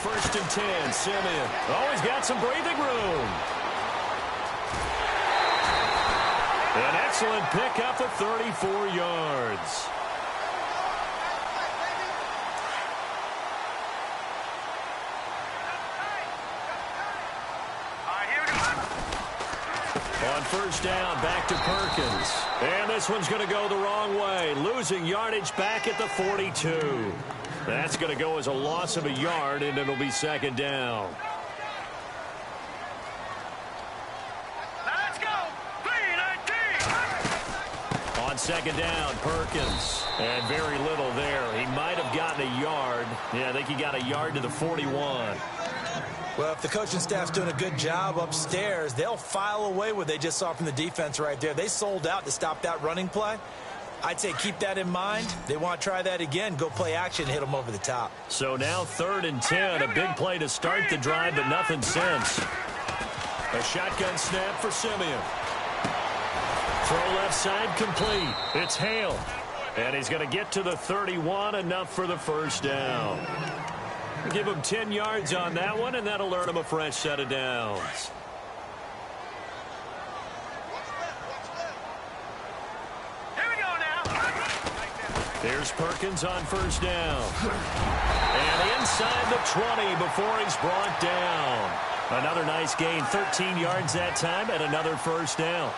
first and 10. Simeon. Oh, he's got some breathing room. An excellent pickup of 34 yards. On first down, back to Perkins. And this one's going to go the wrong way. Losing yardage back at the 42. That's going to go as a loss of a yard, and it'll be second down. Let's go! 3-19! On second down, Perkins. And very little there. He might have gotten a yard. Yeah, I think he got a yard to the 41. Well, if the coaching staff's doing a good job upstairs, they'll file away what they just saw from the defense right there. They sold out to stop that running play. I'd say keep that in mind. They want to try that again. Go play action, hit them over the top. So now 3rd and 10. A big play to start the drive, but nothing since. A shotgun snap for Simeon. Throw left side complete. It's Hale. And he's going to get to the 31, enough for the first down. Give him 10 yards on that one, and that'll earn him a fresh set of downs. Here we go now. Here's Perkins on first down. And inside the 20 before he's brought down. Another nice gain, 13 yards that time, and another first down.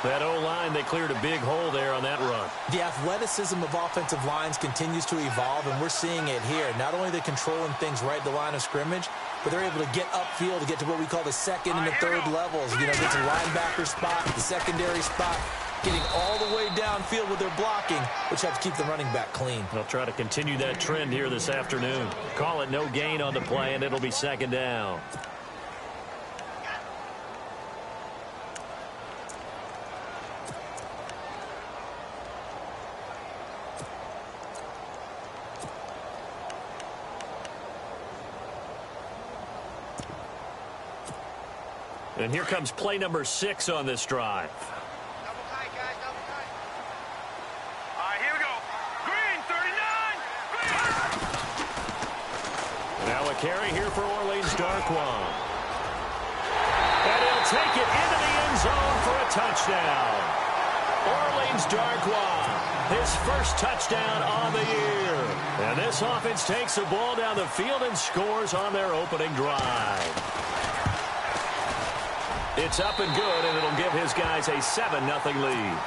That O-line, they cleared a big hole there on that run. The athleticism of offensive lines continues to evolve, and we're seeing it here. Not only are they controlling things right at the line of scrimmage, but they're able to get upfield to get to what we call the second and the third levels. You know, get to the linebacker spot, the secondary spot, getting all the way downfield with their blocking, which helps keep the running back clean. They'll try to continue that trend here this afternoon. Call it no gain on the play, and it'll be second down. And here comes play number 6 on this drive. Double tight, guys, double tight. All right, here we go. Green, 39. Green. Now a carry here for Orleans Darkwan. And he'll take it into the end zone for a touchdown. Orleans Darkwan, his first touchdown on the year. And this offense takes the ball down the field and scores on their opening drive. It's up and good, and it'll give his guys a 7-0 lead.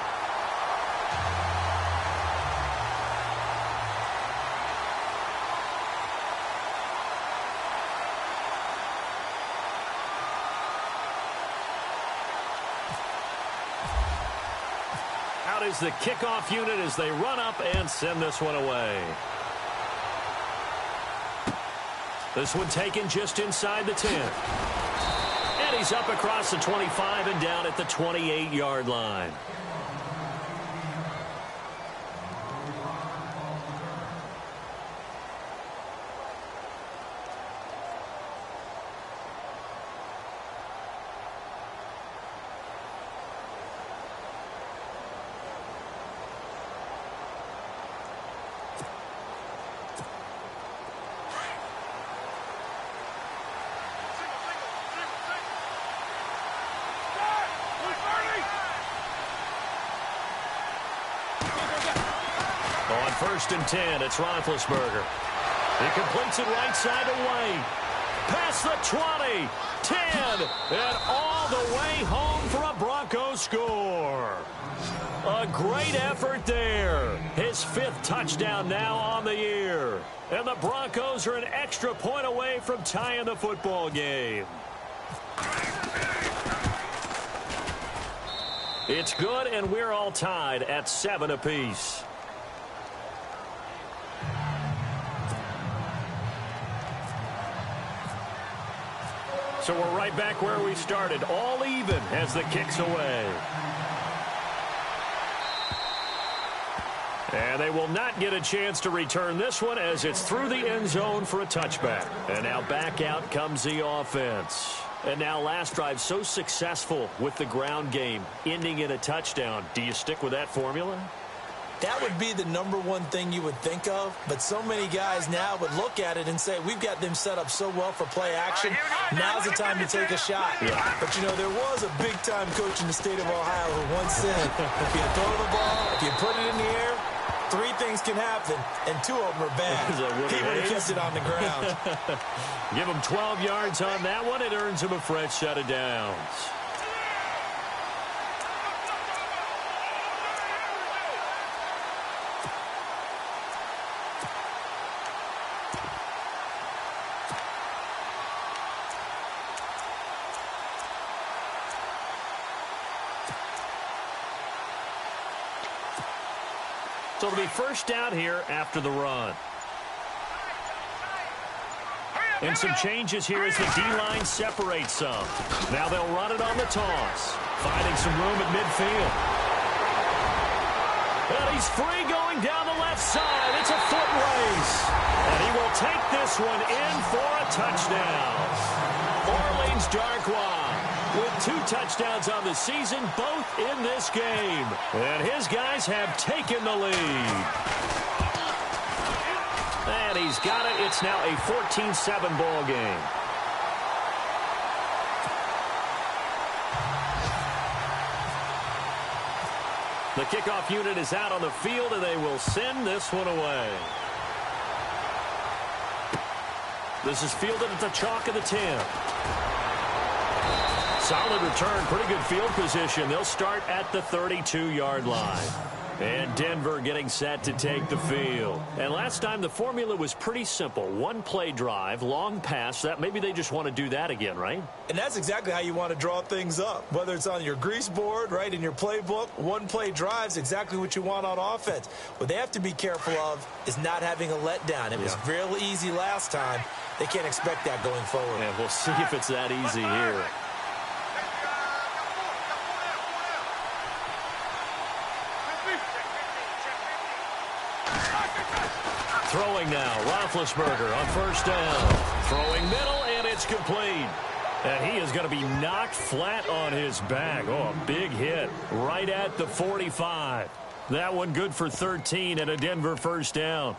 Out is the kickoff unit as they run up and send this one away. This one taken just inside the 10. He's up across the 25 and down at the 28-yard line. On first and 10, it's Roethlisberger. He completes it right side away. Past the 20, 10, and all the way home for a Broncos score. A great effort there. His 5th touchdown now on the year. And the Broncos are an extra point away from tying the football game. It's good, and we're all tied at 7 apiece. So we're right back where we started, all even as the kick's away. And they will not get a chance to return this one as it's through the end zone for a touchback. And now back out comes the offense. And now last drive so successful with the ground game, ending in a touchdown. Do you stick with that formula? That would be the number one thing you would think of, but so many guys now would look at it and say, we've got them set up so well for play action. Now's the time to take a shot. Yeah. But, you know, there was a big-time coach in the state of Ohio who once said, if you throw the ball, if you put it in the air, 3 things can happen, and 2 of them are bad. He would have kept it on the ground. Give him 12 yards on that one. It earns him a fresh set of downs. So it'll be first down here after the run. And some changes here as the D-line separates some. Now they'll run it on the toss. Finding some room at midfield. And he's free going down the left side. It's a foot race. And he will take this one in for a touchdown. Orleans Darkwa with 2 touchdowns on the season, both in this game. And his guys have taken the lead. And he's got it. It's now a 14-7 ball game. The kickoff unit is out on the field, and they will send this one away. This is fielded at the chalk of the 10. Solid return, pretty good field position. They'll start at the 32-yard line. And Denver getting set to take the field. And last time the formula was pretty simple. 1-play drive, long pass. That maybe they just want to do that again, right? And that's exactly how you want to draw things up. Whether it's on your grease board, right, in your playbook, 1-play drive's exactly what you want on offense. What they have to be careful of is not having a letdown. It was real easy last time. They can't expect that going forward. Yeah, we'll see if it's that easy here. Throwing now, Roethlisberger on first down. Throwing middle, and it's complete. And he is going to be knocked flat on his back. Oh, a big hit right at the 45. That one good for 13 and a Denver first down.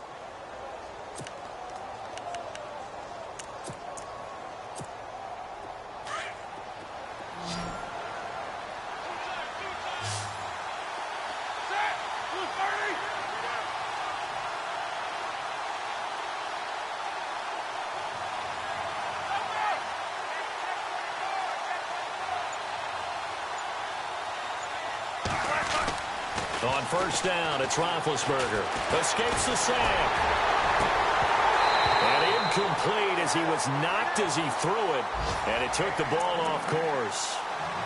On first down, it's Roethlisberger. Escapes the sack. And incomplete as he was knocked as he threw it. And it took the ball off course.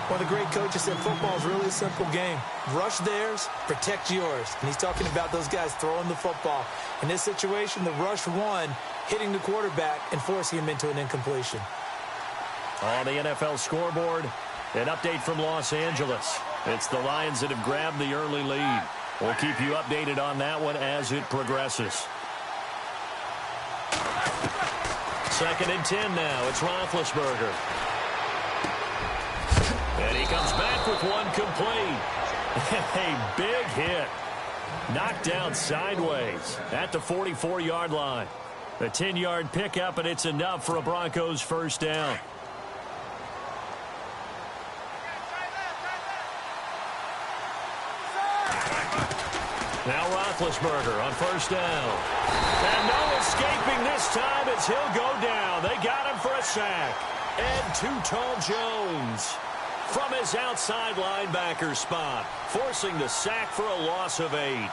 One of the great coaches said football is really a simple game. Rush theirs, protect yours. And he's talking about those guys throwing the football. In this situation, the rush won, hitting the quarterback and forcing him into an incompletion. On the NFL scoreboard, an update from Los Angeles. It's the Lions that have grabbed the early lead. We'll keep you updated on that one as it progresses. 2nd and 10 now. It's Roethlisberger. And he comes back with one complete. A big hit. Knocked down sideways at the 44-yard line. A 10-yard pickup, and it's enough for a Broncos first down. Now Roethlisberger on first down. And no escaping this time as he'll go down. They got him for a sack. And Too-Tall Jones from his outside linebacker spot, forcing the sack for a loss of 8.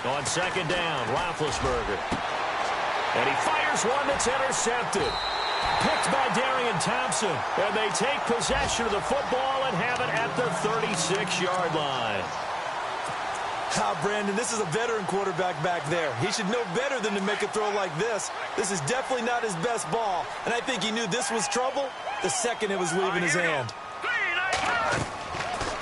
On 2nd down, Roethlisberger. And he fires one that's intercepted. Picked by Darian Thompson. And they take possession of the football and have it at the 36-yard line. Brandon, this is a veteran quarterback back there. He should know better than to make a throw like this. This is definitely not his best ball, and I think he knew this was trouble the second it was leaving his hand.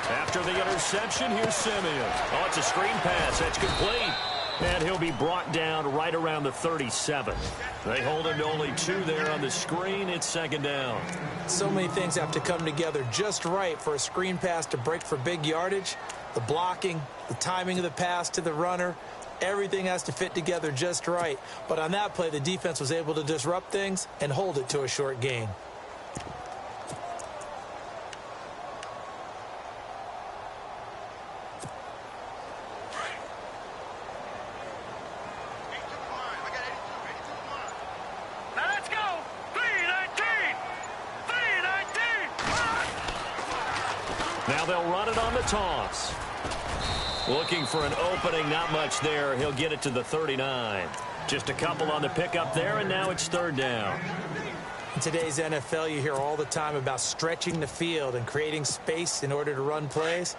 After the interception, here's Simeon. Oh, it's a screen pass. That's complete. And he'll be brought down right around the 37. They hold him to only 2 there on the screen. It's second down. So many things have to come together just right for a screen pass to break for big yardage. The blocking, the timing of the pass to the runner, everything has to fit together just right. But on that play, the defense was able to disrupt things and hold it to a short gain. Now they'll run it on the toss. Looking for an opening, not much there. He'll get it to the 39. Just a couple on the pickup there, and now it's third down. In today's NFL, you hear all the time about stretching the field and creating space in order to run plays.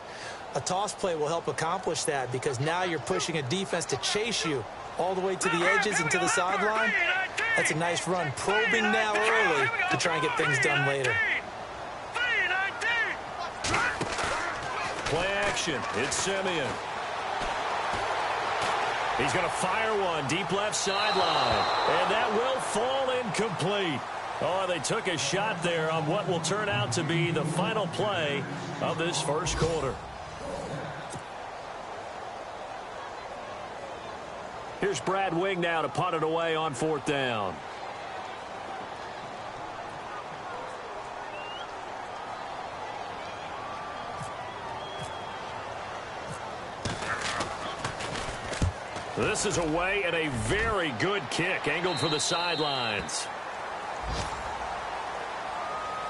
A toss play will help accomplish that because now you're pushing a defense to chase you all the way to the edges and to the sideline. That's a nice run, probing now early to try and get things done later. Play action. It's Simeon. He's going to fire one deep left sideline. And that will fall incomplete. Oh, they took a shot there on what will turn out to be the final play of this first quarter. Here's Brad Wing now to punt it away on fourth down. This is away and a very good kick angled for the sidelines.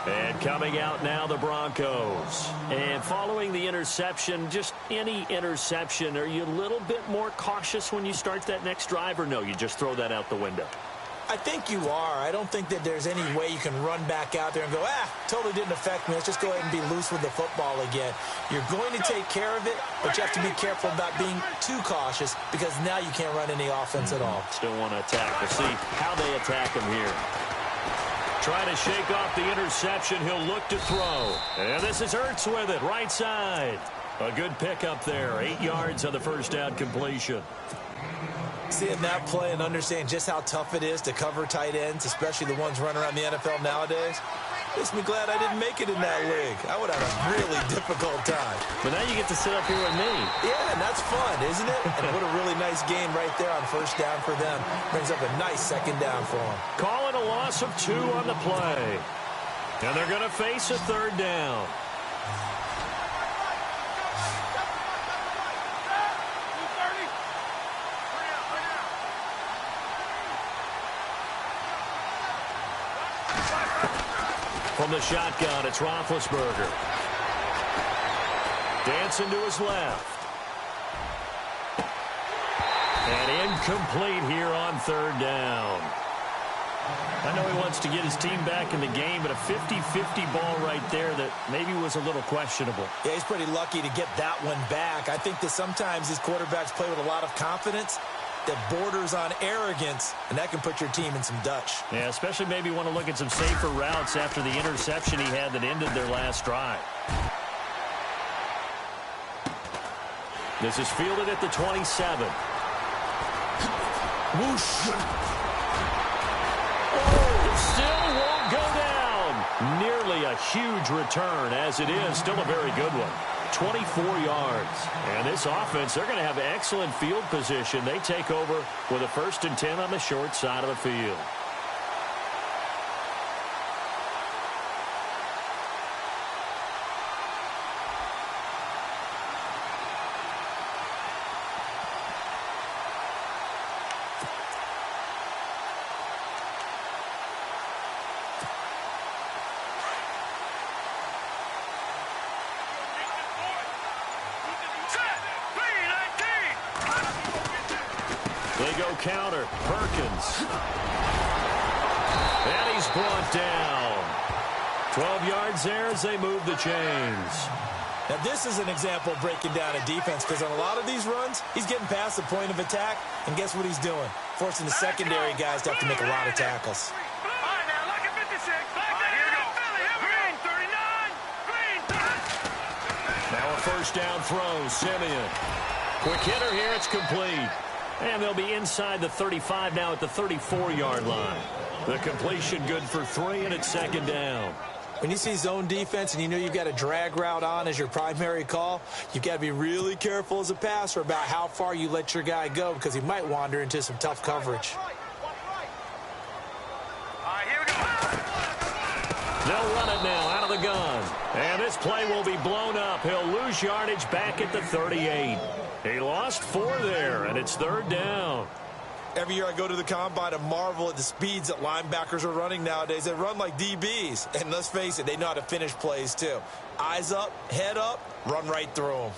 And coming out now, the Broncos. And following the interception, just any interception, are you a little bit more cautious when you start that next drive, or no, you just throw that out the window? I think you are. I don't think that there's any way you can run back out there and go, totally didn't affect me. Let's just go ahead and be loose with the football again. You're going to take care of it, but you have to be careful about being too cautious because now you can't run any offense at all. Still want to attack. We'll see how they attack him here. Trying to shake off the interception. He'll look to throw. And this is Ertz with it, right side. A good pickup there. 8 yards on the first down completion. Seeing that play and understand just how tough it is to cover tight ends, especially the ones running around the NFL nowadays, makes me glad I didn't make it in that league. I would have a really difficult time. But now you get to sit up here with me. Yeah, and that's fun, isn't it? And what a really nice game right there on first down for them. Brings up a nice second down for them. Call it a loss of 2 on the play. And they're going to face a third down. From the shotgun, it's Roethlisberger. Dancing to his left. And incomplete here on third down. I know he wants to get his team back in the game, but a 50-50 ball right there that maybe was a little questionable. Yeah, he's pretty lucky to get that one back. I think that sometimes these quarterbacks play with a lot of confidence that borders on arrogance, and that can put your team in some Dutch. Yeah, especially maybe want to look at some safer routes after the interception he had that ended their last drive. This is fielded at the 27. Whoosh. Oh, still won't go down. Nearly a huge return, as it is still a very good one. 24 yards. And this offense, they're going to have excellent field position. They take over with a 1st and 10 on the short side of the field. They go counter. Perkins. And he's brought down. 12 yards there as they move the chains. Now, this is an example of breaking down a defense because on a lot of these runs, he's getting past the point of attack, and guess what he's doing? Forcing the secondary guys to have to make a lot of tackles. All right, now, look at 56. All right, here we go. Green, 39. Green, Now a first down throw, Simeon. Quick hitter here, it's complete. And they'll be inside the 35 now at the 34-yard line. The completion good for 3, and it's second down. When you see zone defense and you know you've got a drag route on as your primary call, you've got to be really careful as a passer about how far you let your guy go because he might wander into some tough coverage. All right, here we go. They'll run it now out of the gun. And this play will be blown up. He'll lose yardage back at the 38. He lost 4 there, and it's third down. Every year I go to the combine and marvel at the speeds that linebackers are running nowadays. They run like DBs. And let's face it, they know how to finish plays too. Eyes up, head up, run right through them.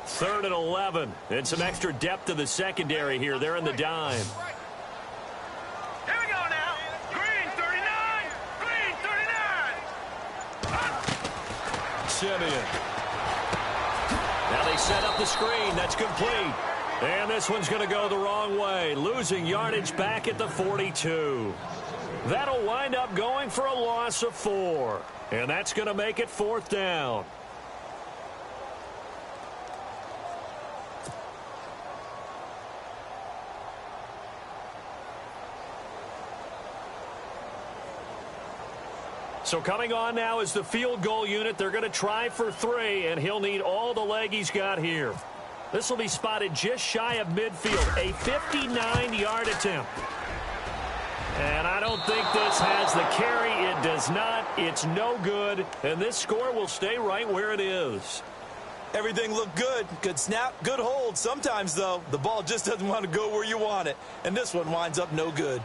Third and 11. And some extra depth to the secondary here. They're in the dime. Here we go now. Green, 39. Green, 39. Simeon. Now they set up the screen. That's complete. And this one's going to go the wrong way. Losing yardage back at the 42. That'll wind up going for a loss of 4. And that's going to make it fourth down. So coming on now is the field goal unit. They're going to try for 3, and he'll need all the leg he's got here. This will be spotted just shy of midfield, a 59-yard attempt. And I don't think this has the carry. It does not. It's no good, and this score will stay right where it is. Everything looked good. Good snap, good hold. Sometimes, though, the ball just doesn't want to go where you want it, and this one winds up no good.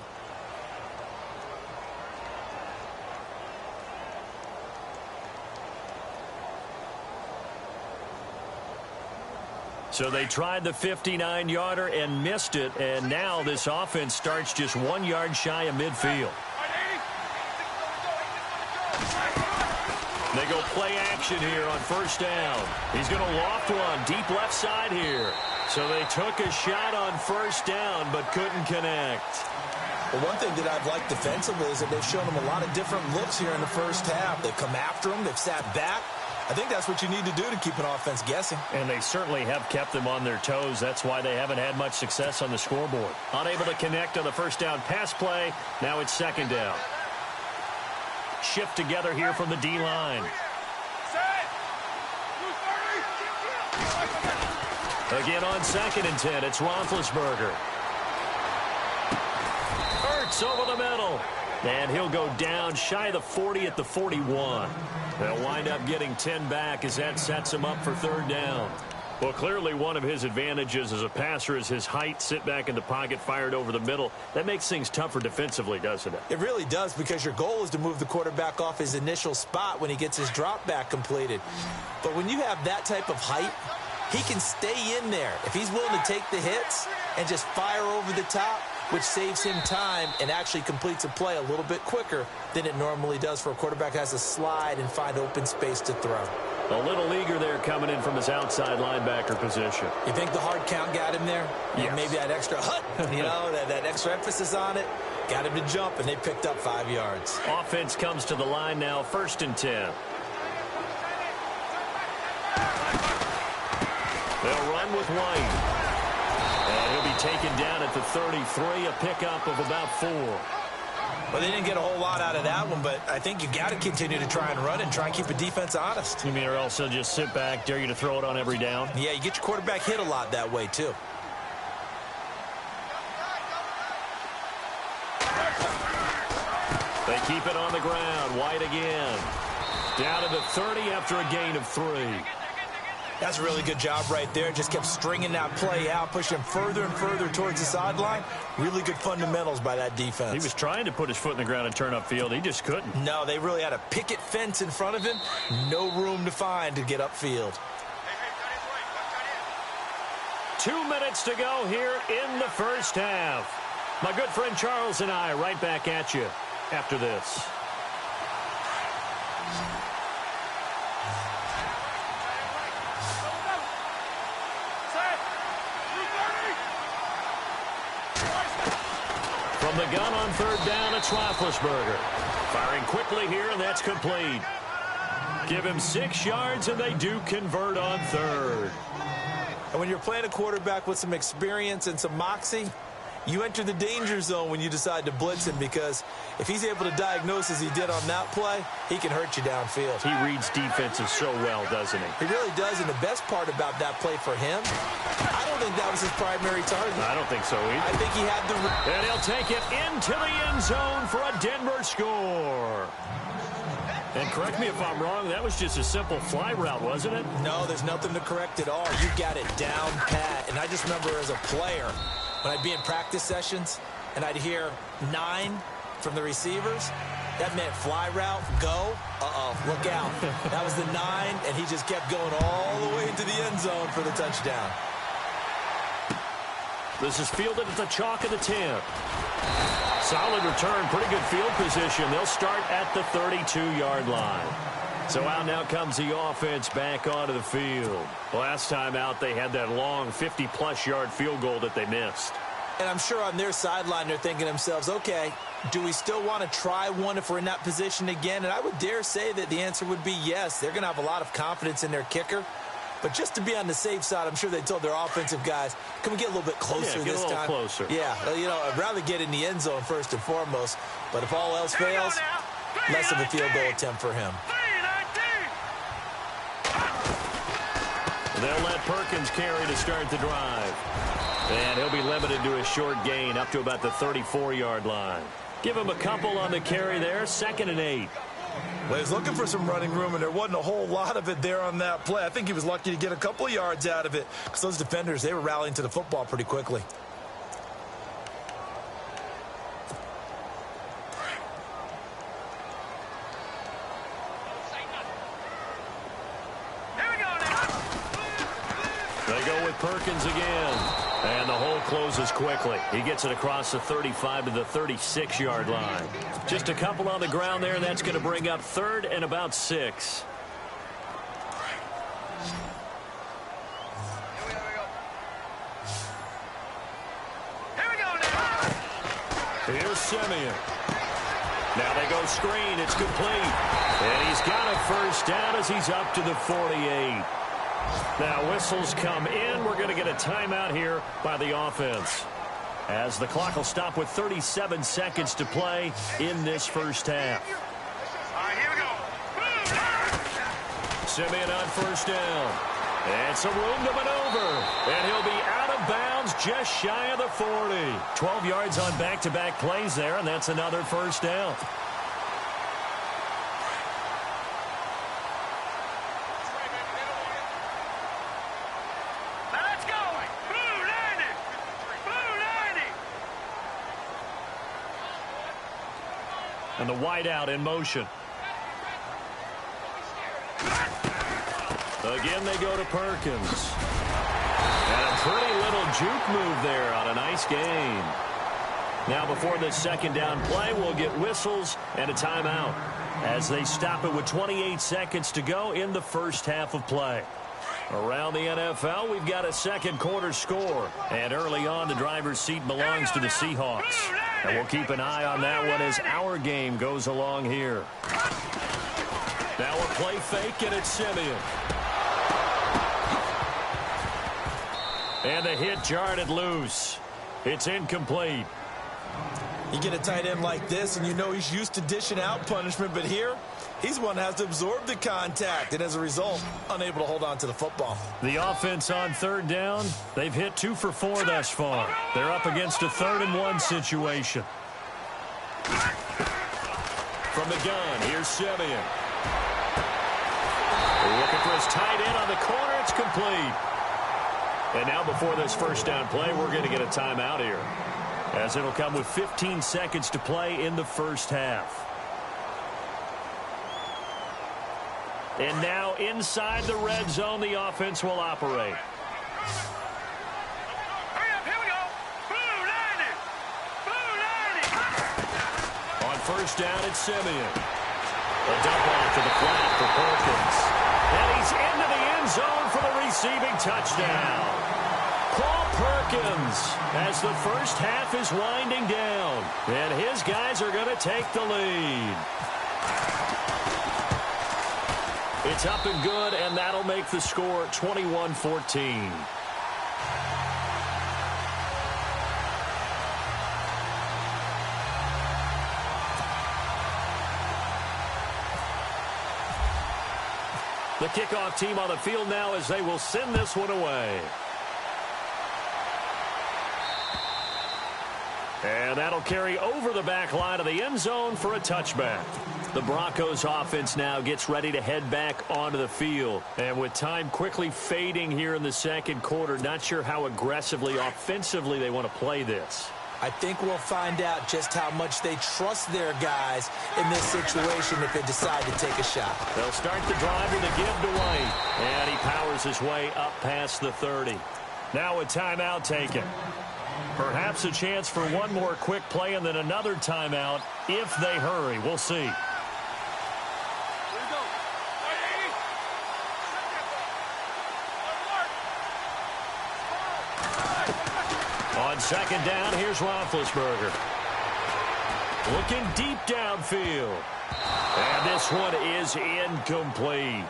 So they tried the 59-yarder and missed it, and now this offense starts just 1 yard shy of midfield. They go play action here on first down. He's going to loft one deep left side here. So they took a shot on first down but couldn't connect. Well, one thing that I've liked defensively is that they've shown them a lot of different looks here in the first half. They've come after them. They've sat back. I think that's what you need to do to keep an offense guessing. And they certainly have kept them on their toes. That's why they haven't had much success on the scoreboard. Unable to connect on the first down pass play. Now it's second down. Shift together here from the D-line. Again on 2nd and 10, it's Roethlisberger. Hurts over the middle. And he'll go down shy of the 40 at the 41. They'll wind up getting 10 back as that sets him up for third down. Well, clearly one of his advantages as a passer is his height, sit back in the pocket, fired over the middle. That makes things tougher defensively, doesn't it? It really does, because your goal is to move the quarterback off his initial spot when he gets his drop back completed. But when you have that type of height, he can stay in there. If he's willing to take the hits and just fire over the top, which saves him time and actually completes a play a little bit quicker than it normally does for a quarterback who has to slide and find open space to throw. A little eager there coming in from his outside linebacker position. You think the hard count got him there? Yes. Maybe that extra that extra emphasis on it got him to jump, and they picked up 5 yards. Offense comes to the line now, 1st and 10. They'll run with White. And he'll be taken down at the 33, a pickup of about 4. Well, they didn't get a whole lot out of that one, but I think you got to continue to try and run and try and keep a defense honest. You mean, or else they'll just sit back, dare you to throw it on every down? Yeah, you get your quarterback hit a lot that way, too. They keep it on the ground. White again. Down to the 30 after a gain of 3. That's a really good job right there. Just kept stringing that play out, pushing him further and further towards the sideline. Really good fundamentals by that defense. He was trying to put his foot in the ground and turn upfield. He just couldn't. No, they really had a picket fence in front of him. No room to find to get upfield. 2 minutes to go here in the first half. My good friend Charles and I right back at you after this. From the gun on third down, it's Roethlisberger. Firing quickly here, and that's complete. Give him 6 yards, and they do convert on third. And when you're playing a quarterback with some experience and some moxie, you enter the danger zone when you decide to blitz him, because if he's able to diagnose as he did on that play, he can hurt you downfield. He reads defenses so well, doesn't he? He really does, and the best part about that play for him, I don't think that was his primary target. I don't think so either. I think he had the... And he'll take it into the end zone for a Denver score. And correct me if I'm wrong, that was just a simple fly route, wasn't it? No, there's nothing to correct at all. You got it down pat. And I just remember as a player, when I'd be in practice sessions and I'd hear 9 from the receivers, that meant fly route, go, look out. That was the 9, and he just kept going all the way into the end zone for the touchdown. This is fielded at the chalk of the 10. Solid return, pretty good field position. They'll start at the 32-yard line. So out now comes the offense back onto the field. Last time out, they had that long 50-plus yard field goal that they missed. And I'm sure on their sideline, they're thinking to themselves, okay, do we still want to try one if we're in that position again? And I would dare say that the answer would be yes. They're going to have a lot of confidence in their kicker. But just to be on the safe side, I'm sure they told their offensive guys, can we get a little bit closer this time? Closer. Yeah, you know, I'd rather get in the end zone first and foremost. But if all else fails, less of a field goal attempt for him. They'll let Perkins carry to start the drive. And he'll be limited to a short gain up to about the 34-yard line. Give him a couple on the carry there, 2nd and 8. Well, he's looking for some running room, and there wasn't a whole lot of it there on that play. I think he was lucky to get a couple of yards out of it, because those defenders, they were rallying to the football pretty quickly. They go with Perkins again. And the hole closes quickly. He gets it across the 35 to the 36-yard line. Just a couple on the ground there, and that's going to bring up 3rd and about 6. Here's Simeon. Now they go screen. It's complete. And he's got a first down as he's up to the 48. Now whistles come in. We're going to get a timeout here by the offense, as the clock will stop with 37 seconds to play in this first half. All right, here we go. Simeon on first down. And some room to maneuver. And he'll be out of bounds just shy of the 40. 12 yards on back-to-back plays there, and that's another first down. And the wideout in motion. Again, they go to Perkins. And a pretty little juke move there on a nice gain. Now, before this second down play, we'll get whistles and a timeout, as they stop it with 28 seconds to go in the first half of play. Around the NFL, we've got a second quarter score. And early on, the driver's seat belongs to the Seahawks. And we'll keep an eye on that one as our game goes along here. Now a play fake, and it's Simeon. And the hit jarred it loose. It's incomplete. You get a tight end like this, and you know he's used to dishing out punishment, but here, he's one that has to absorb the contact, and as a result, unable to hold on to the football. The offense on third down, they've hit 2 for 4 thus far. They're up against a 3rd and 1 situation. From the gun, here's Simeon. Looking for his tight end on the corner. It's complete. And now before this first down play, we're going to get a timeout here, as it'll come with 15 seconds to play in the first half. And now inside the red zone, the offense will operate. Hurry up, here we go. Blue, 90. Blue, first down at Simeon. A dump off to the flat for Perkins. And he's into the end zone for the receiving touchdown. Paul Perkins, as the first half is winding down. And his guys are going to take the lead. It's up and good, and that'll make the score 21-14. The kickoff team on the field now as they will send this one away. And that'll carry over the back line of the end zone for a touchback. The Broncos offense now gets ready to head back onto the field. And with time quickly fading here in the second quarter, not sure how aggressively, offensively they want to play this. I think we'll find out just how much they trust their guys in this situation if they decide to take a shot. They'll start the drive with a give to White. And he powers his way up past the 30. Now a timeout taken. Perhaps a chance for one more quick play and then another timeout if they hurry. We'll see. On second down, here's Roethlisberger. Looking deep downfield. And this one is incomplete.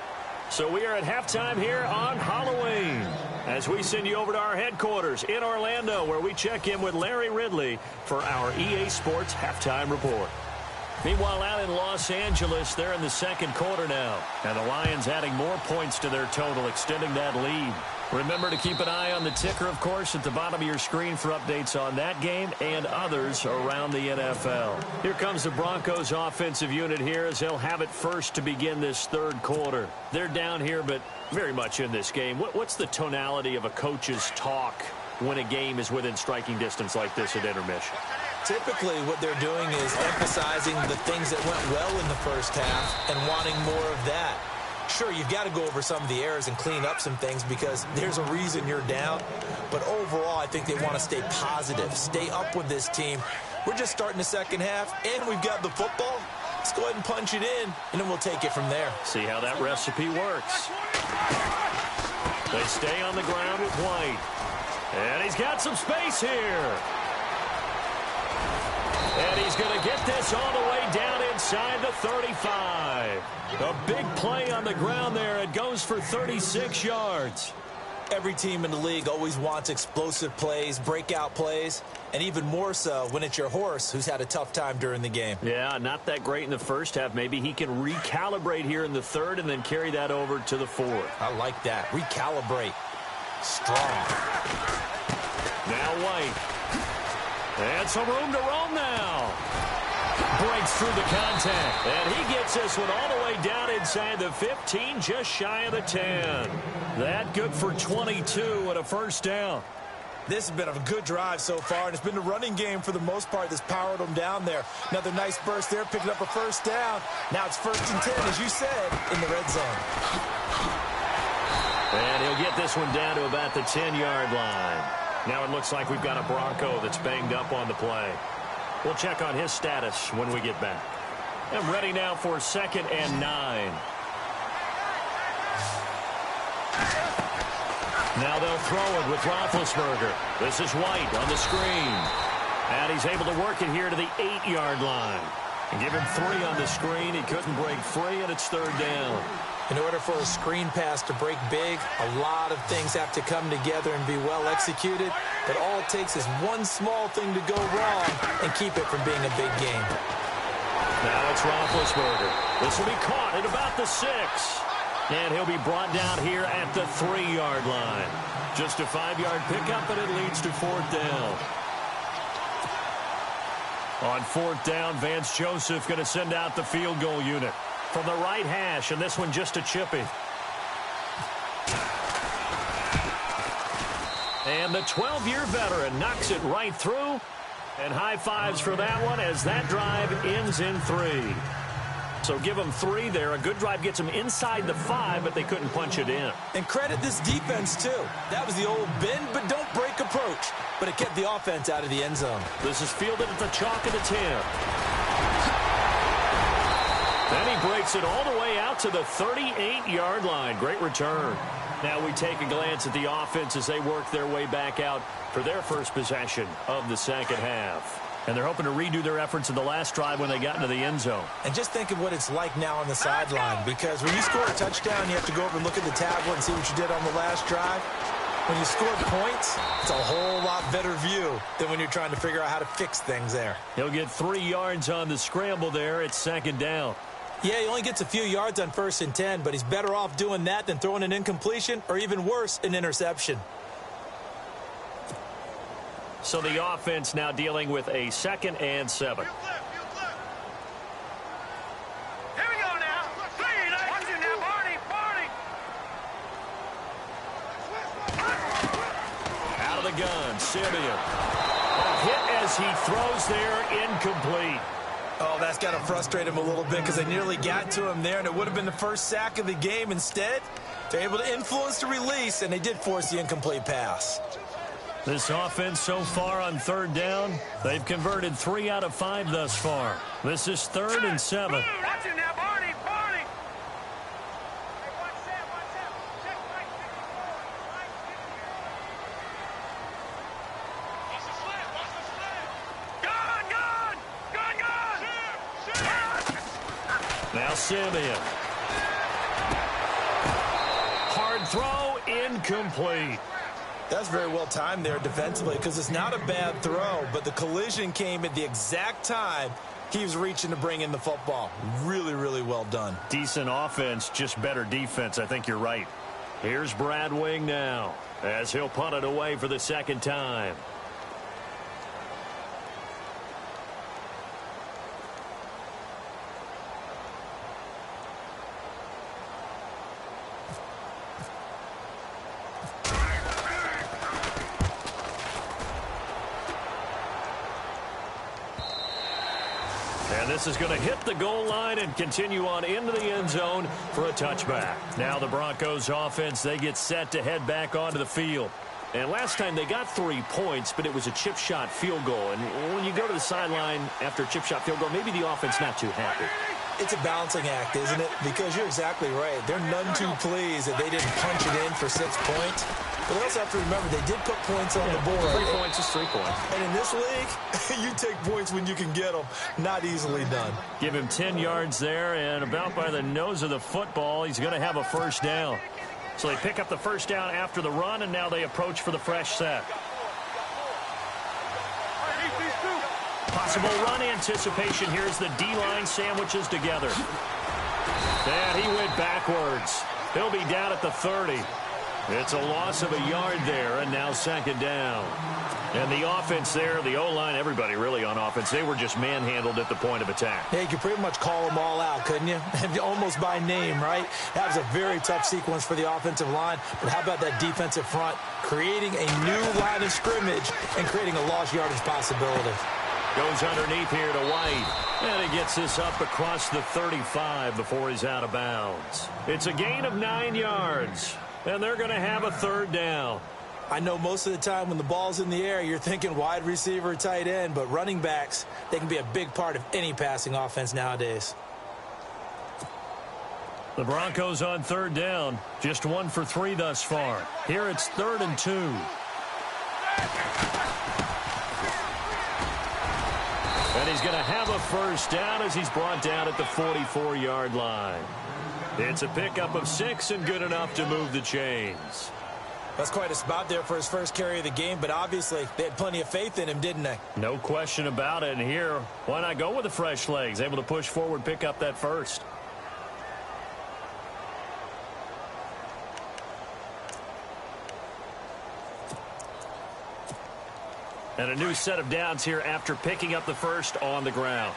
So we are at halftime here on Halloween as we send you over to our headquarters in Orlando, where we check in with Larry Ridley for our EA Sports Halftime Report. Meanwhile, out in Los Angeles, they're in the second quarter now. And the Lions adding more points to their total, extending that lead. Remember to keep an eye on the ticker, of course, at the bottom of your screen for updates on that game and others around the NFL. Here comes the Broncos offensive unit here as they'll have it first to begin this third quarter. They're down here, but very much in this game. What's the tonality of a coach's talk when a game is within striking distance like this at intermission? Typically, what they're doing is emphasizing the things that went well in the first half and wanting more of that. Sure, you've got to go over some of the errors and clean up some things because there's a reason you're down. But overall, I think they want to stay positive, stay up with this team. We're just starting the second half, and we've got the football. Let's go ahead and punch it in, and then we'll take it from there. See how that recipe works. They stay on the ground with White. And he's got some space here. And he's going to get this all the way down inside the 35. A big play on the ground there. It goes for 36 yards. Every team in the league always wants explosive plays, breakout plays, and even more so when it's your horse who's had a tough time during the game. Yeah, not that great in the first half. Maybe he can recalibrate here in the third and then carry that over to the fourth. I like that. Recalibrate. Strong. Now White. And some room to roam now. Breaks through the contact. And he gets this one all the way down inside the 15, just shy of the 10. That good for 22 and a first down. This has been a good drive so far, and it's been the running game for the most part that's powered them down there. Another nice burst there, picking up a first down. Now it's 1st and 10, as you said, in the red zone. And he'll get this one down to about the 10-yard line. Now it looks like we've got a Bronco that's banged up on the play. We'll check on his status when we get back. I'm ready now for 2nd and 9. Now they'll throw it with Roethlisberger. This is White on the screen. And he's able to work it here to the 8-yard line. And give him 3 on the screen. He couldn't break free, and it's 3rd down. In order for a screen pass to break big, a lot of things have to come together and be well executed. But all it takes is one small thing to go wrong and keep it from being a big game. Now it's Roethlisberger. This will be caught at about the 6. And he'll be brought down here at the 3-yard line. Just a 5-yard pickup, and it leads to 4th down. On 4th down, Vance Joseph going to send out the field goal unit from the right hash, and this one just a chippy. And the 12-year veteran knocks it right through. And high fives for that one as that drive ends in 3. So give them 3 there. A good drive gets them inside the 5, but they couldn't punch it in. And credit this defense, too. That was the old bend but don't break approach. But it kept the offense out of the end zone. This is fielded at the chalk of the 10. And he breaks it all the way out to the 38-yard line. Great return. Now we take a glance at the offense as they work their way back out for their first possession of the second half. And they're hoping to redo their efforts in the last drive when they got into the end zone. And just think of what it's like now on the sideline, because when you score a touchdown, you have to go over and look at the tablet and see what you did on the last drive. When you score points, it's a whole lot better view than when you're trying to figure out how to fix things there. He'll get 3 yards on the scramble there. It's second down. Yeah, he only gets a few yards on 1st and 10, but he's better off doing that than throwing an incompletion or even worse, an interception. So the offense now dealing with a 2nd and 7. Here we go now. Watch it now, Barney. Out of the gun, Simeon. A hit as he throws there, incomplete. Oh, that's got to frustrate him a little bit because they nearly got to him there, and it would have been the first sack of the game. Instead, they're able to influence the release, and they did force the incomplete pass. This offense so far on 3rd down, they've converted 3 out of 5 thus far. This is 3rd and 7. Watch it now, Barney. Now Simeon. Hard throw, incomplete. That's very well timed there defensively because it's not a bad throw, but the collision came at the exact time he was reaching to bring in the football. Really, really well done. Decent offense, just better defense. I think you're right. Here's Brad Wing now as he'll punt it away for the 2nd time. And this is going to hit the goal line and continue on into the end zone for a touchback. Now the Broncos offense, they get set to head back onto the field. And last time they got 3 points, but it was a chip shot field goal. And when you go to the sideline after a chip shot field goal, maybe the offense not too happy. It's a balancing act, isn't it? Because you're exactly right. They're none too pleased that they didn't punch it in for 6 points. But they also have to remember they did put points on the board. 3 points is 3 points. And in this league, you take points when you can get them. Not easily done. Give him 10 yards there, and about by the nose of the football, he's going to have a 1st down. So they pick up the 1st down after the run, and now they approach for the fresh set. Possible run anticipation. Here's the D-line sandwiches together. And he went backwards. He'll be down at the 30. It's a loss of a yard there, and now 2nd down. And the offense there, the O-line, everybody really on offense, they were just manhandled at the point of attack. Yeah, you could pretty much call them all out, couldn't you? Almost by name, right? That was a very tough sequence for the offensive line. But how about that defensive front creating a new line of scrimmage and creating a lost yardage possibility? Goes underneath here to White. And he gets this up across the 35 before he's out of bounds. It's a gain of 9 yards. And they're going to have a 3rd down. I know most of the time when the ball's in the air, you're thinking wide receiver, tight end, but running backs, they can be a big part of any passing offense nowadays. The Broncos on 3rd down, just 1 for 3 thus far. Here it's 3rd and 2. And he's going to have a 1st down as he's brought down at the 44-yard line. It's a pickup of 6 and good enough to move the chains. That's quite a spot there for his first carry of the game, but obviously they had plenty of faith in him, didn't they? No question about it. And here, why not go with the fresh legs? Able to push forward, pick up that 1st. And a new set of downs here after picking up the 1st on the ground.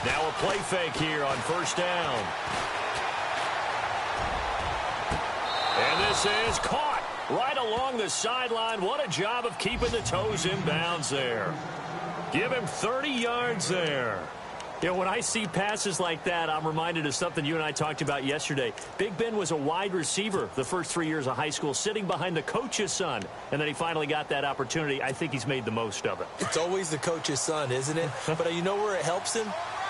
Now a play fake here on 1st down. And this is caught right along the sideline. What a job of keeping the toes in bounds there. Give him 30 yards there. Yeah, when I see passes like that, I'm reminded of something you and I talked about yesterday. Big Ben was a wide receiver the first 3 years of high school, sitting behind the coach's son, and then he finally got that opportunity. I think he's made the most of it. It's always the coach's son, isn't it? But you know where it helps him?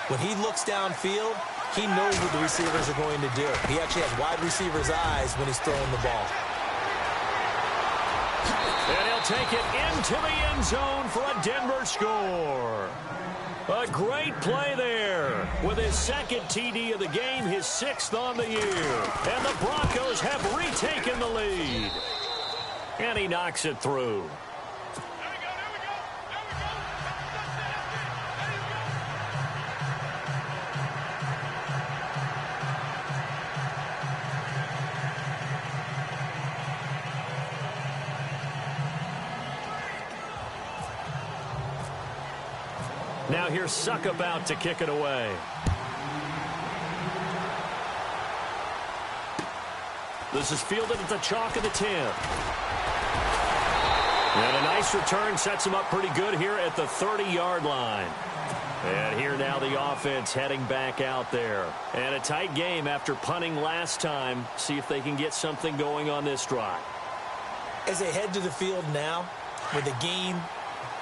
When he looks downfield, he knows what the receivers are going to do. He actually has wide receivers' eyes when he's throwing the ball. And he'll take it into the end zone for a Denver score. A great play there with his second TD of the game, his 6th on the year. And the Broncos have retaken the lead. And he knocks it through. Now here's Suckup out to kick it away. This is fielded at the chalk of the 10. And a nice return sets him up pretty good here at the 30-yard line. And here now the offense heading back out there. And a tight game after punting last time. See if they can get something going on this drive. As they head to the field now, with the game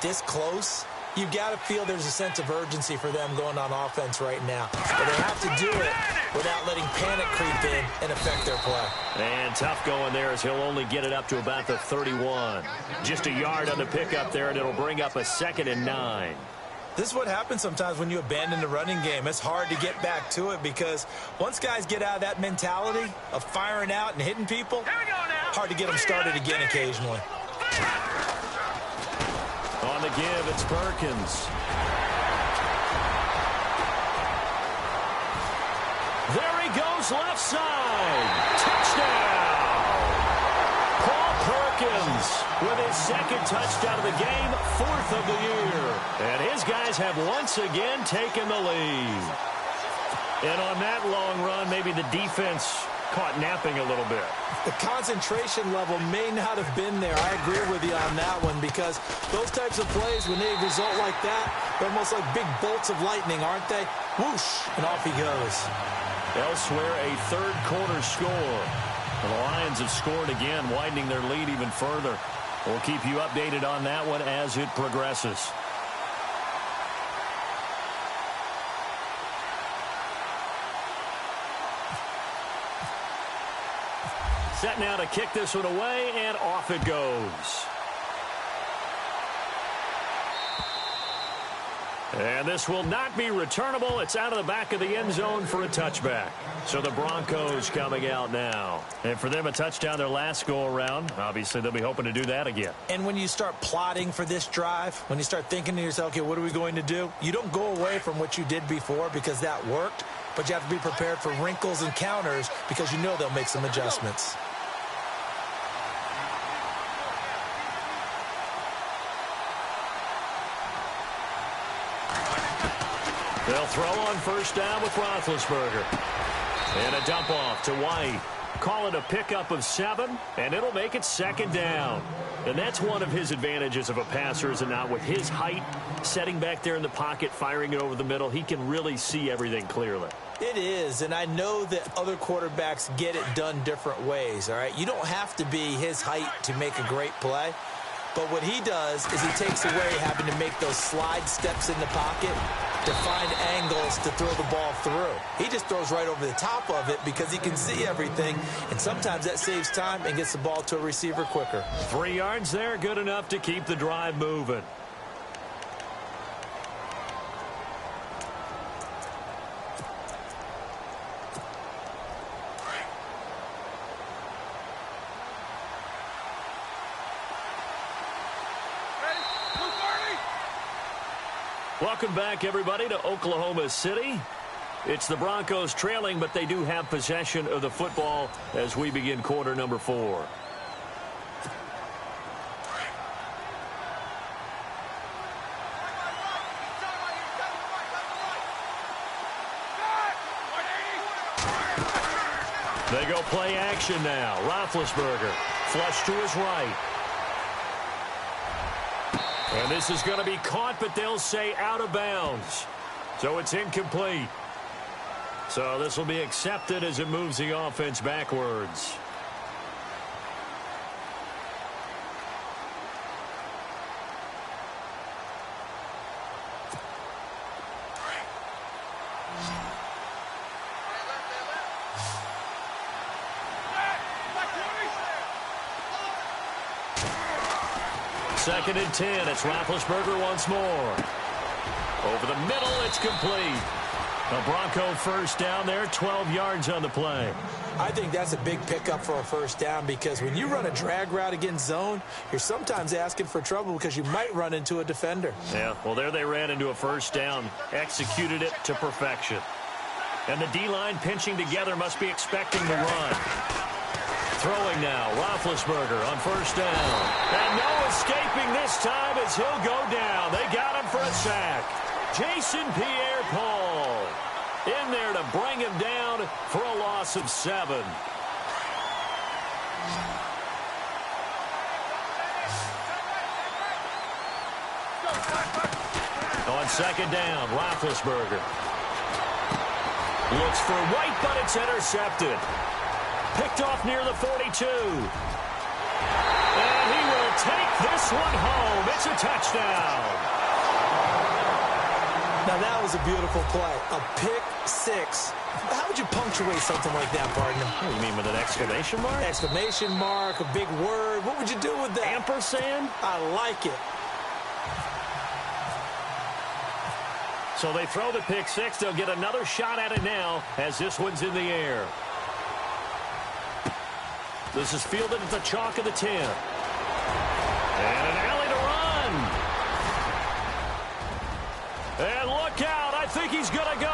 this close, you've got to feel there's a sense of urgency for them going on offense right now. But they have to do it without letting panic creep in and affect their play. And tough going there as he'll only get it up to about the 31. Just a yard on the pickup there, and it'll bring up a 2nd and 9. This is what happens sometimes when you abandon the running game. It's hard to get back to it because once guys get out of that mentality of firing out and hitting people, hard to get them started again occasionally. On the give, it's Perkins. There he goes, left side. Touchdown! Paul Perkins with his 2nd touchdown of the game, 4th of the year. And his guys have once again taken the lead. And on that long run, maybe the defense caught napping a little bit. The concentration level may not have been there. I agree with you on that one because those types of plays, when they result like that, they're almost like big bolts of lightning, aren't they? Whoosh, and off he goes. Elsewhere, a 3rd quarter score. The Lions have scored again, widening their lead even further. We'll keep you updated on that one as it progresses. Set now to kick this one away, and off it goes. And this will not be returnable. It's out of the back of the end zone for a touchback. So the Broncos coming out now. And for them, a touchdown their last go-around. Obviously, they'll be hoping to do that again. And when you start plotting for this drive, when you start thinking to yourself, okay, what are we going to do? You don't go away from what you did before because that worked. But you have to be prepared for wrinkles and counters because you know they'll make some adjustments. They'll throw on first down with Roethlisberger. And a dump off to White. Call it a pickup of 7, and it'll make it 2nd down. And that's one of his advantages of a passer, is it not? With his height, setting back there in the pocket, firing it over the middle, he can really see everything clearly. It is, and I know that other quarterbacks get it done different ways, all right? You don't have to be his height to make a great play. But what he does is he takes away having to make those slide steps in the pocket to find angles to throw the ball through. He just throws right over the top of it because he can see everything, and sometimes that saves time and gets the ball to a receiver quicker. 3 yards there, good enough to keep the drive moving. Welcome back, everybody, to Oklahoma City. It's the Broncos trailing, but they do have possession of the football as we begin quarter number 4. They go play action now. Roethlisberger, flush to his right. And this is going to be caught, but they'll say out of bounds. So it's incomplete. So this will be accepted as it moves the offense backwards. Second and 10. It's Roethlisberger once more. Over the middle, it's complete. A Bronco first down there, 12 yards on the play. I think that's a big pickup for a first down because when you run a drag route against zone, you're sometimes asking for trouble because you might run into a defender. Yeah, well, there they ran into a first down, executed it to perfection. And the D-line pinching together must be expecting the run. Throwing now, Roethlisberger on first down. And no escaping this time as he'll go down. They got him for a sack. Jason Pierre-Paul in there to bring him down for a loss of 7. On second down, Roethlisberger looks for White, but it's intercepted. Picked off near the 42. And he will take this one home. It's a touchdown. Now, that was a beautiful play. A pick six. How would you punctuate something like that, partner? What do you mean, with an exclamation mark? Exclamation mark, a big word. What would you do with that? Ampersand? I like it. So they throw the pick six. They'll get another shot at it now as this one's in the air. This is fielded at the chalk of the 10. And an alley to run. And look out. I think he's going to go.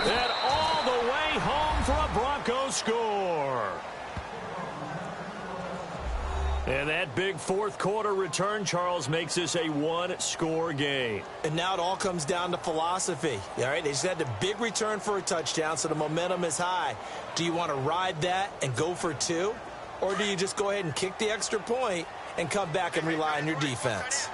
And all the way home for a Broncos score. And that big fourth quarter return, Charles, makes this a one-score game. And now it all comes down to philosophy. All right, they just had the big return for a touchdown, so the momentum is high. Do you want to ride that and go for 2? Or do you just go ahead and kick the extra point and come back and rely on your defense?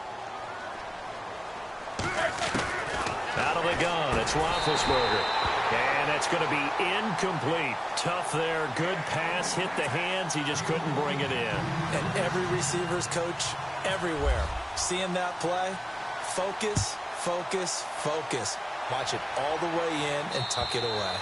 Out of the gun, it's Roethlisberger. And that's going to be incomplete. Tough there. Good pass. Hit the hands. He just couldn't bring it in. And every receiver's coach everywhere. Seeing that play, focus, focus, focus. Watch it all the way in and tuck it away.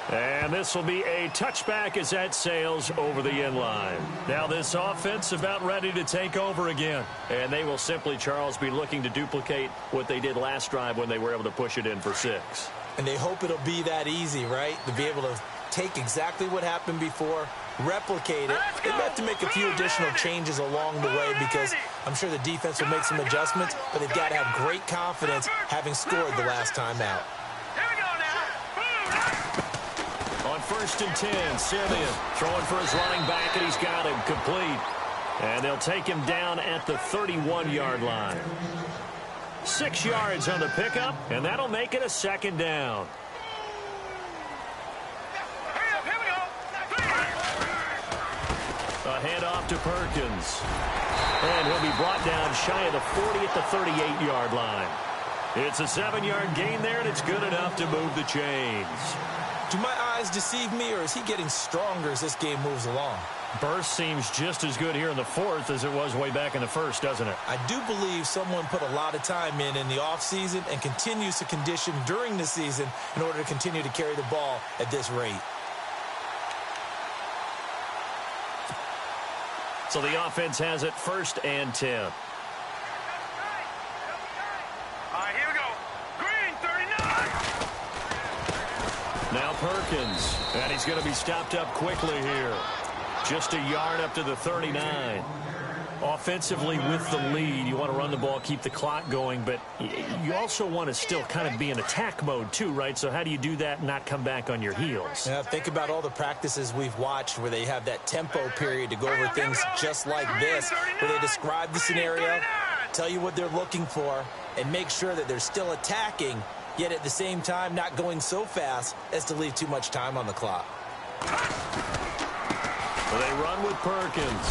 And this will be a touchback as that sails over the end line. Now this offense about ready to take over again. And they will simply, Charles, be looking to duplicate what they did last drive when they were able to push it in for 6. And they hope it'll be that easy, right? To be able to take exactly what happened before, replicate it. They have to make a few additional changes along the way because I'm sure the defense will make some adjustments, but they've got to have great confidence having scored the last time out. On first and 10, Simeon throwing for his running back, and he's got him complete. And they'll take him down at the 31-yard line. 6 yards on the pickup, and that'll make it a second down. A handoff to Perkins. And he'll be brought down shy of the 40 at the 38-yard line. It's a 7-yard gain there, and it's good enough to move the chains. Do my eyes deceive me, or is he getting stronger as this game moves along? Burst seems just as good here in the fourth as it was way back in the first, doesn't it? I do believe someone put a lot of time in the offseason and continues to condition during the season in order to continue to carry the ball at this rate. So the offense has it first and 10. All right, here we go. Green, 39. Now Perkins, and he's going to be stopped up quickly here. Just a yard up to the 39. Offensively with the lead, you want to run the ball, keep the clock going, but you also want to still kind of be in attack mode too, right? So how do you do that and not come back on your heels? Yeah, think about all the practices we've watched where they have that tempo period to go over things just like this, where they describe the scenario, tell you what they're looking for, and make sure that they're still attacking, yet at the same time not going so fast as to leave too much time on the clock. Well, they run with Perkins.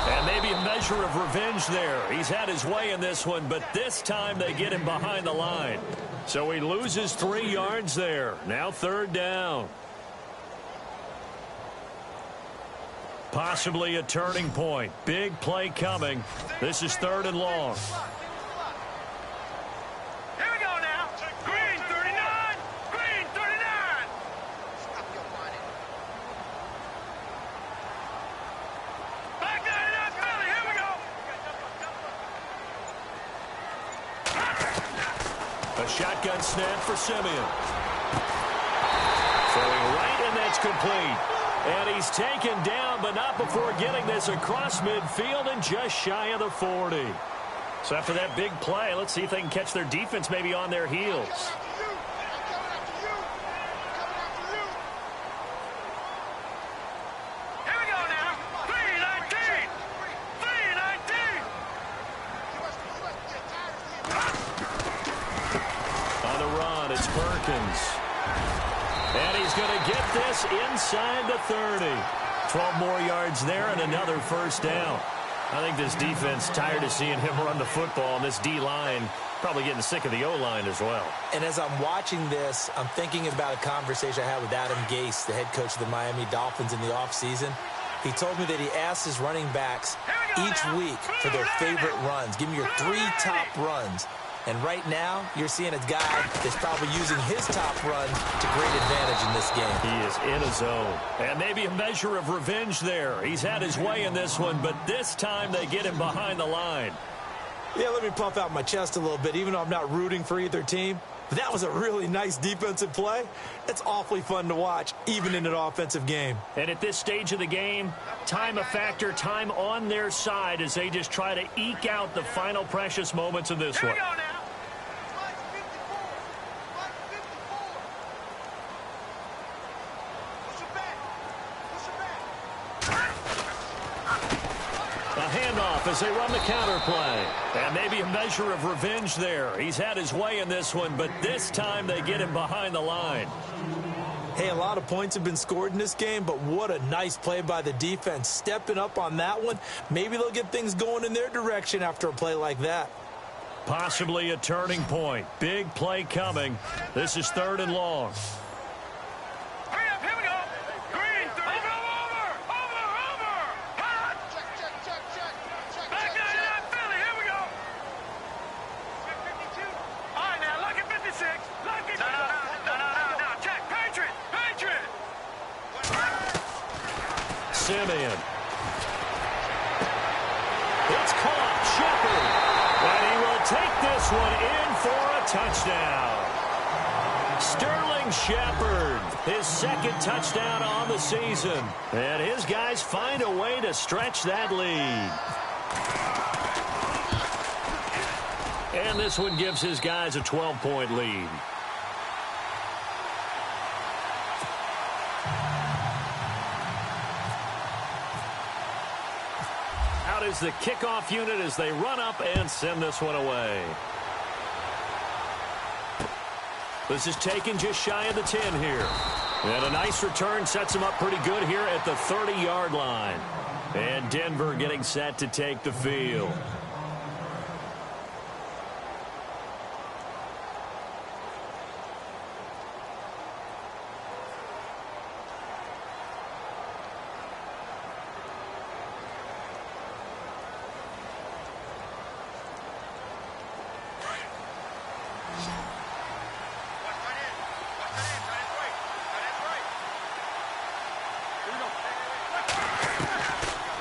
And maybe a measure of revenge there. He's had his way in this one, but this time they get him behind the line. So he loses 3 yards there. Now 3rd down. Possibly a turning point. Big play coming. This is 3rd and long. Here we go now. Green 39. Green 39. Back 99 Philly. Here we go. A shotgun snap for Simeon. Throwing right, and that's complete. And he's taken down, but not before getting this across midfield and just shy of the 40. So after that big play, let's see if they can catch their defense maybe on their heels. Here we go now. 319. 319. On the run, it's Perkins. And he's going to get this inside the 30. 12 more yards there and another 1st down. I think this defense tired of seeing him run the football, and this D-line probably getting sick of the O-line as well. And as I'm watching this, I'm thinking about a conversation I had with Adam Gase, the head coach of the Miami Dolphins in the offseason. He told me that he asked his running backs each week for their favorite runs. Give me your 3 top runs. And right now, you're seeing a guy that's probably using his top run to great advantage in this game. He is in a zone. And maybe a measure of revenge there. He's had his way in this one, but this time they get him behind the line. Yeah, let me puff out my chest a little bit, even though I'm not rooting for either team. But that was a really nice defensive play. It's awfully fun to watch, even in an offensive game. And at this stage of the game, time a factor, time on their side as they just try to eke out the final precious moments of this one. Here we go now. A handoff as they run the counter play. And maybe a measure of revenge there. He's had his way in this one, but this time they get him behind the line. Hey, a lot of points have been scored in this game, but what a nice play by the defense. Stepping up on that one, maybe they'll get things going in their direction after a play like that. Possibly a turning point. Big play coming. This is 3rd and long. Hurry up, here we go. Green, over. Hot. Back 99 Philly, here we go. 52. All right, now, lucky 56. Lucky 56. No. Check, Patriot. Simeon. It's caught. Shepard. And he will take this one in for a touchdown. Sterling Shepard, his 2nd touchdown on the season. And his guys find a way to stretch that lead. And this one gives his guys a 12-point lead. Out is the kickoff unit as they run up and send this one away. This is taken just shy of the 10 here. And a nice return sets him up pretty good here at the 30-yard line. And Denver getting set to take the field.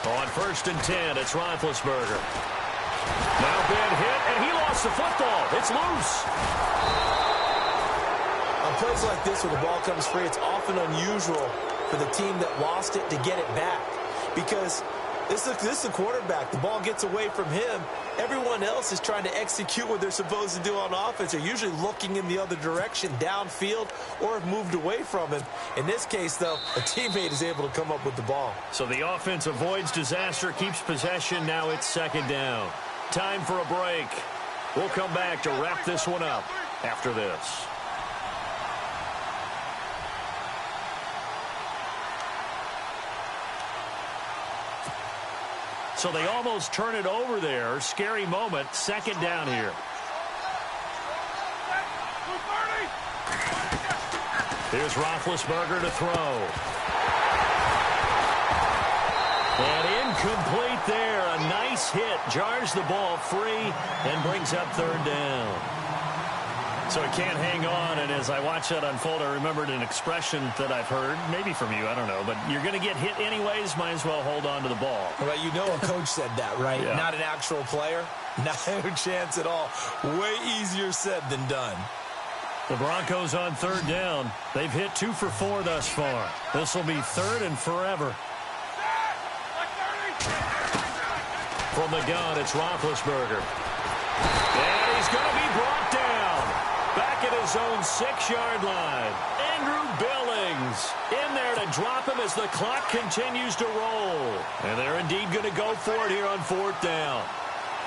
On 1st and 10, it's Roethlisberger. Now Ben hit, and he lost the football. It's loose. On plays like this where the ball comes free, it's often unusual for the team that lost it to get it back. Because this is the quarterback. The ball gets away from him. Everyone else is trying to execute what they're supposed to do on offense. They're usually looking in the other direction, downfield, or have moved away from him. In this case, though, a teammate is able to come up with the ball. So the offense avoids disaster, keeps possession. Now it's 2nd down. Time for a break. We'll come back to wrap this one up after this. So they almost turn it over there. Scary moment. Second down here. Here's Roethlisberger to throw. And incomplete there. A nice hit. Jars the ball free and brings up third down. So he can't hang on, and as I watch that unfold, I remembered an expression that I've heard, maybe from you, I don't know, but you're going to get hit anyways, might as well hold on to the ball. Right, you know a coach said that, right? Yeah. Not an actual player. No chance at all. Way easier said than done. The Broncos on third down. They've hit 2 for 4 thus far. This will be third and forever. From the gun, it's Roethlisberger. And he's going to be brought down. Back at his own 6-yard line. Andrew Billings in there to drop him as the clock continues to roll. And they're indeed going to go for it here on fourth down.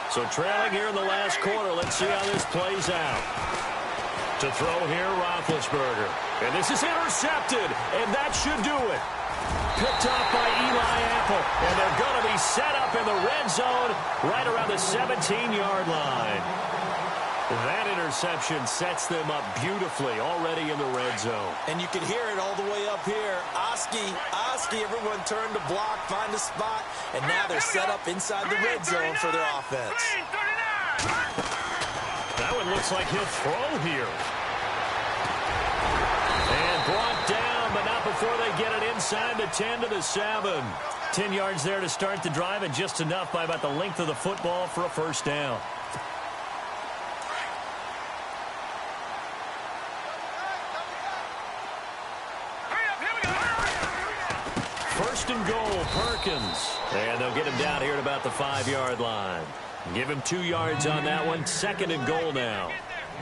So trailing here in the last quarter. Let's see how this plays out. To throw here, Roethlisberger. And this is intercepted. And that should do it. Picked off by Eli Apple. And they're going to be set up in the red zone right around the 17-yard line. That interception sets them up beautifully already in the red zone. And you can hear it all the way up here. Oski, everyone turned to block, find a spot, and now they're set up inside the red zone for their offense. That one looks like he'll throw here. And brought down, but not before they get it inside the 10 to the 7. 10 yards there to start the drive, and just enough by about the length of the football for a first down. First and goal, Perkins. And they'll get him down here at about the 5-yard line. Give him 2 yards on that one. Second and goal now.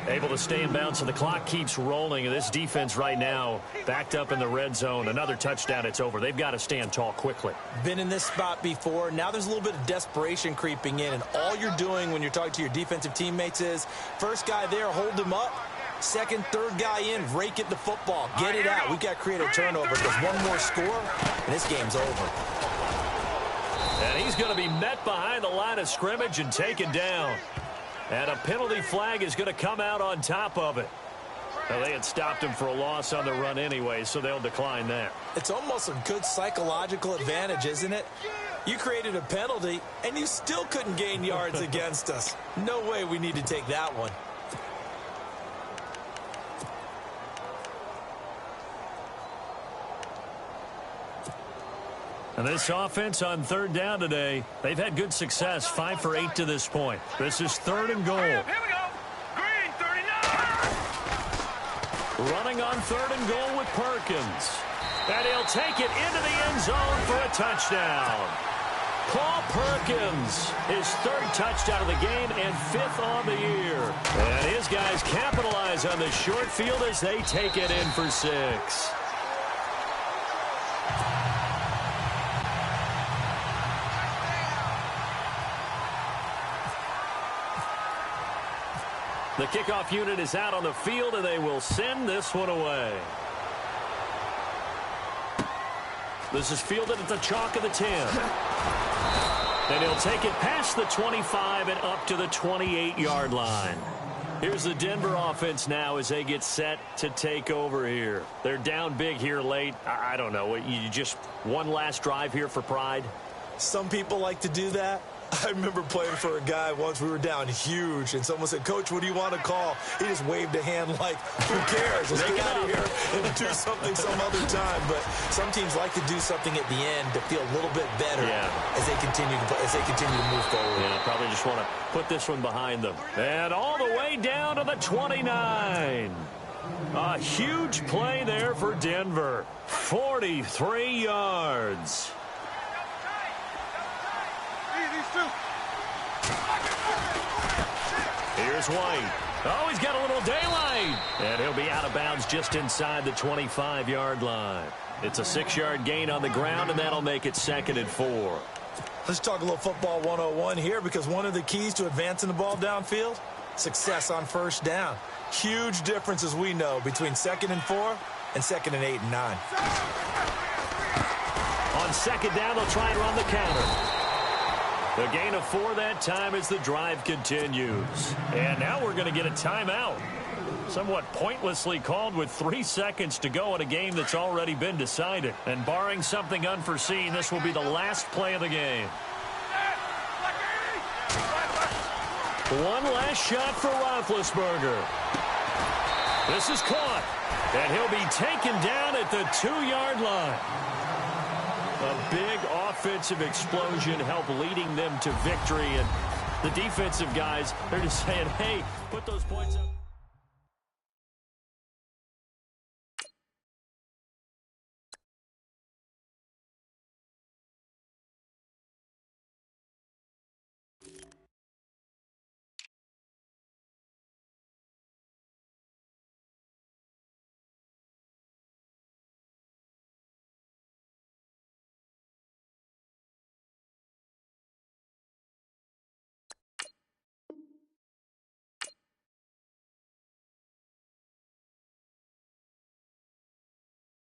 Able to stay in bounds, and the clock keeps rolling. And this defense right now backed up in the red zone. Another touchdown, it's over. They've got to stand tall quickly. Been in this spot before. Now there's a little bit of desperation creeping in. And all you're doing when you're talking to your defensive teammates is, first guy there, hold him up. Second, third guy in, rake it the football. Get it out. We've got to create a turnover because one more score, and this game's over. And he's going to be met behind the line of scrimmage and taken down. And a penalty flag is going to come out on top of it. Now, they had stopped him for a loss on the run anyway, so they'll decline that. It's almost a good psychological advantage, isn't it? You created a penalty, and you still couldn't gain yards against us. No way we need to take that one. And this offense on third down today, they've had good success, 5 for 8 to this point. This is third and goal. Here we go. Green 39. Running on third and goal with Perkins. And he'll take it into the end zone for a touchdown. Paul Perkins, his third touchdown of the game and 5th on the year. And his guys capitalize on the short field as they take it in for 6. The kickoff unit is out on the field, and they will send this one away. This is fielded at the chalk of the 10. And he'll take it past the 25 and up to the 28-yard line. Here's the Denver offense now as they get set to take over here. They're down big here late. I don't know. You just one last drive here for pride? Some people like to do that. I remember playing for a guy once. We were down huge, and someone said, "Coach, what do you want to call?" He just waved a hand like, "Who cares? Let's get out of here and do something some other time." But some teams like to do something at the end to feel a little bit better as they continue to move forward. Yeah, probably just want to put this one behind them. And all the way down to the 29. A huge play there for Denver. 43 yards. Here's White. Oh, he's got a little daylight. And he'll be out of bounds just inside the 25-yard line. It's a 6-yard gain on the ground, and that'll make it 2nd and 4. Let's talk a little football 101 here, because one of the keys to advancing the ball downfield, success on first down. Huge difference, as we know, between 2nd and 4 and 2nd and 8 and 9. On 2nd down, they'll try and run the counter. The gain of 4 that time as the drive continues. And now we're going to get a timeout. Somewhat pointlessly called with 3 seconds to go in a game that's already been decided. And barring something unforeseen, this will be the last play of the game. One last shot for Roethlisberger. This is caught. And he'll be taken down at the 2-yard line. A big offensive explosion helped leading them to victory. And the defensive guys, they're just saying, hey, put those points up.